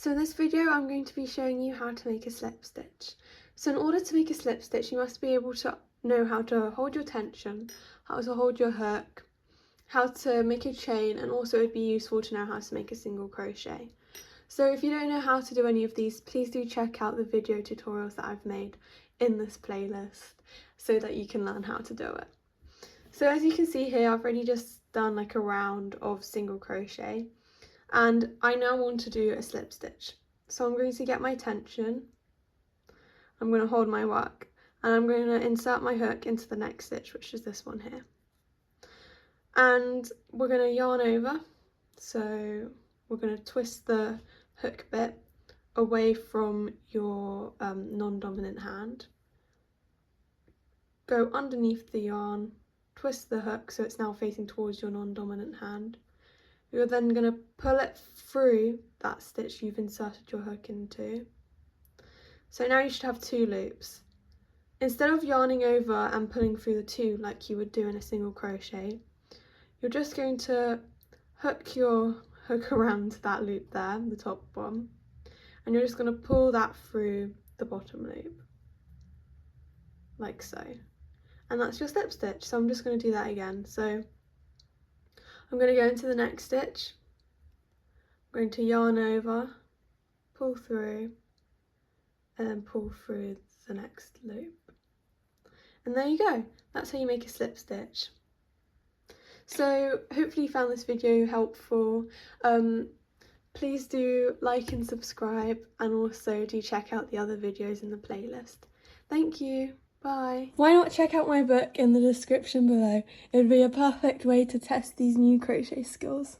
So in this video I'm going to be showing you how to make a slip stitch. So in order to make a slip stitch you must be able to know how to hold your tension, how to hold your hook, how to make a chain, and also it would be useful to know how to make a single crochet. So if you don't know how to do any of these, please do check out the video tutorials that I've made in this playlist so that you can learn how to do it. So as you can see here, I've already just done like a round of single crochet. And I now want to do a slip stitch. So I'm going to get my tension, I'm going to hold my work, and I'm going to insert my hook into the next stitch, which is this one here. And we're going to yarn over, so we're going to twist the hook bit away from your non-dominant hand, go underneath the yarn, twist the hook so it's now facing towards your non-dominant hand. You're then going to pull it through that stitch you've inserted your hook into. So now you should have two loops. Instead of yarning over and pulling through the two like you would do in a single crochet, you're just going to hook your hook around that loop there, the top one, and you're just going to pull that through the bottom loop, like so. And that's your slip stitch. So I'm just going to do that again. So I'm going to go into the next stitch, I'm going to yarn over, pull through, and then pull through the next loop. And there you go, that's how you make a slip stitch. So hopefully you found this video helpful. Please do like and subscribe, and also do check out the other videos in the playlist. Thank you. Bye. Why not check out my book in the description below? It would be a perfect way to test these new crochet skills.